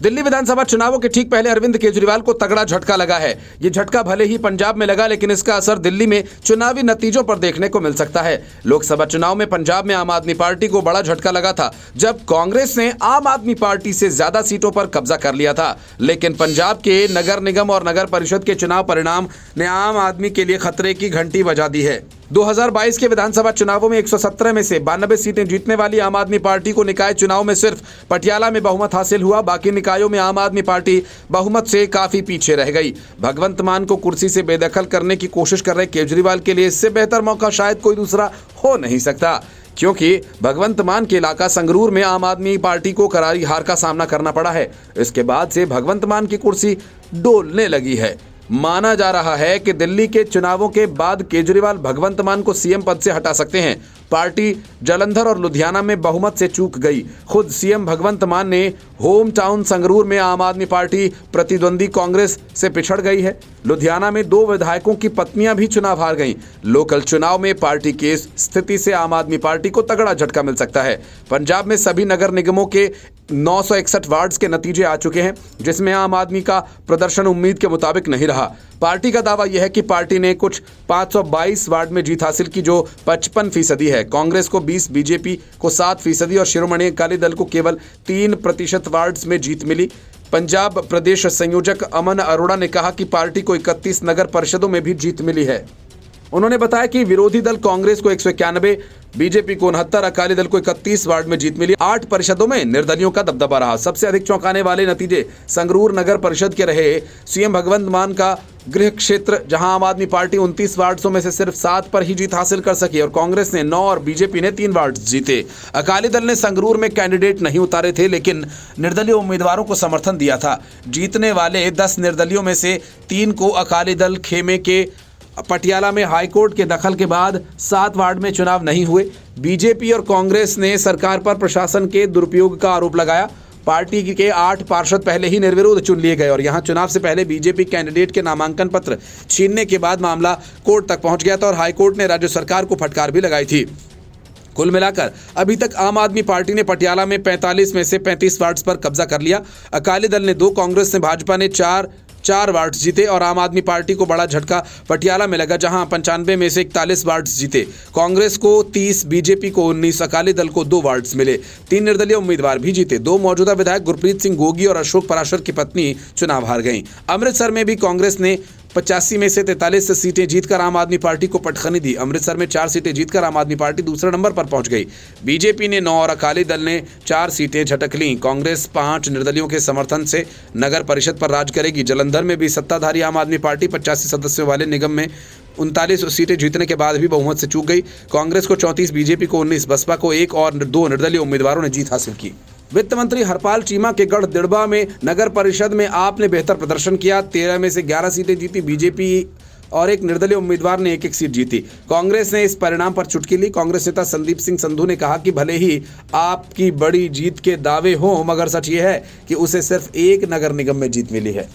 दिल्ली विधानसभा चुनावों के ठीक पहले अरविंद केजरीवाल को तगड़ा झटका लगा है। ये झटका भले ही पंजाब में लगा, लेकिन इसका असर दिल्ली में चुनावी नतीजों पर देखने को मिल सकता है। लोकसभा चुनाव में पंजाब में आम आदमी पार्टी को बड़ा झटका लगा था, जब कांग्रेस ने आम आदमी पार्टी से ज्यादा सीटों पर कब्जा कर लिया था। लेकिन पंजाब के नगर निगम और नगर परिषद के चुनाव परिणाम ने आम आदमी के लिए खतरे की घंटी बजा दी है। 2022 के विधानसभा चुनावों में 117 में से 92 सीटें जीतने वाली आम आदमी पार्टी को निकाय चुनाव में सिर्फ पटियाला में बहुमत हासिल हुआ। बाकी निकायों में आम आदमी पार्टी बहुमत से काफी पीछे रह गई। भगवंत मान को कुर्सी से बेदखल करने की कोशिश कर रहे केजरीवाल के लिए इससे बेहतर मौका शायद कोई दूसरा हो नहीं सकता, क्योंकि भगवंत मान के इलाका संगरूर में आम आदमी पार्टी को करारी हार का सामना करना पड़ा है। इसके बाद से भगवंत मान की कुर्सी डोलने लगी है। माना जा रहा है कि दिल्ली के चुनावों के बाद केजरीवाल भगवंत मान को सीएम पद से हटा सकते हैं। पार्टी जालंधर और लुधियाना में बहुमत से चूक गई। खुद सीएम भगवंत मान ने होम टाउन संगरूर में आम आदमी पार्टी प्रतिद्वंदी कांग्रेस से पिछड़ गई है। लुधियाना में 2 विधायकों की पत्नियां भी चुनाव हार गईं। लोकल चुनाव में पार्टी की इस स्थिति से आम आदमी पार्टी को तगड़ा झटका मिल सकता है। पंजाब में सभी नगर निगमों के 961 वार्ड्स के नतीजे आ चुके हैं, जिसमें आम आदमी का प्रदर्शन उम्मीद के मुताबिक नहीं रहा। पार्टी का दावा यह है कि पार्टी ने कुछ 522 वार्ड में जीत हासिल की, जो 55% है। कांग्रेस को 20, बीजेपी को 7% और शिरोमणि अकाली दल को केवल 3% वार्ड्स में जीत मिली। पंजाब प्रदेश संयोजक अमन अरोड़ा ने कहा कि पार्टी को 31 नगर परिषदों में भी जीत मिली है। उन्होंने बताया कि विरोधी दल कांग्रेस को 191, बीजेपी को 69, अकाली दल को 31 वार्ड में जीत मिली। 8 परिषदों में निर्दलियों का दबदबा रहा। सबसे अधिक चौंकाने वाले नतीजे संगरूर नगर परिषद के रहे। सीएम भगवंत मान का गृह क्षेत्र, जहां आम आदमी पार्टी 29 वार्डों में से सिर्फ 7 पर ही जीत हासिल कर सकी और कांग्रेस ने 9 और बीजेपी ने 3 वार्ड जीते। अकाली दल ने संगरूर में कैंडिडेट नहीं उतारे थे, लेकिन निर्दलीय उम्मीदवारों को समर्थन दिया था। जीतने वाले 10 निर्दलियों में से 3 को अकाली दल खेमे के पटियाला में हाईकोर्ट के दखल के बाद 7 वार्ड में चुनाव नहीं हुए। बीजेपी और कांग्रेस ने सरकार पर प्रशासन के दुरुपयोग का आरोप लगाया। पार्टी के 8 पार्षद पहले ही निर्विरोध चुन लिए गए और यहां चुनाव से पहले बीजेपी कैंडिडेट के नामांकन पत्र छीनने के बाद मामला कोर्ट तक पहुंच गया था और हाईकोर्ट ने राज्य सरकार को फटकार भी लगाई थी। कुल मिलाकर अभी तक आम आदमी पार्टी ने पटियाला में 45 में से 35 वार्ड्स पर कब्जा कर लिया। अकाली दल ने 2, कांग्रेस ने भाजपा ने 4 वार्ड जीते और आम आदमी पार्टी को बड़ा झटका पटियाला में लगा, जहां 95 में से 41 वार्ड जीते। कांग्रेस को 30, बीजेपी को 19, अकाली दल को 2 वार्ड्स मिले। 3 निर्दलीय उम्मीदवार भी जीते। 2 मौजूदा विधायक गुरप्रीत सिंह गोगी और अशोक पराशर की पत्नी चुनाव हार गईं। अमृतसर में भी कांग्रेस ने 85 में से 43 सीटें जीतकर आम आदमी पार्टी को पटखनी दी। अमृतसर में 4 सीटें जीतकर आम आदमी पार्टी दूसरे नंबर पर पहुंच गई। बीजेपी ने 9 और अकाली दल ने 4 सीटें झटक लीं। कांग्रेस 5 निर्दलियों के समर्थन से नगर परिषद पर राज करेगी। जालंधर में भी सत्ताधारी आम आदमी पार्टी 85 सदस्यों वाले निगम में 39 सीटें जीतने के बाद भी बहुमत से चूक गई। कांग्रेस को 34, बीजेपी को 19, बसपा को 1 और 2 निर्दलीय उम्मीदवारों ने जीत हासिल की। वित्त मंत्री हरपाल चीमा के गढ़ दिड़बा में नगर परिषद में आप ने बेहतर प्रदर्शन किया। 13 में से 11 सीटें जीती। बीजेपी और 1 निर्दलीय उम्मीदवार ने 1-1 सीट जीती। कांग्रेस ने इस परिणाम पर चुटकी ली। कांग्रेस नेता संदीप सिंह संधू ने कहा कि भले ही आपकी बड़ी जीत के दावे हों, मगर सच ये है कि उसे सिर्फ 1 नगर निगम में जीत मिली है।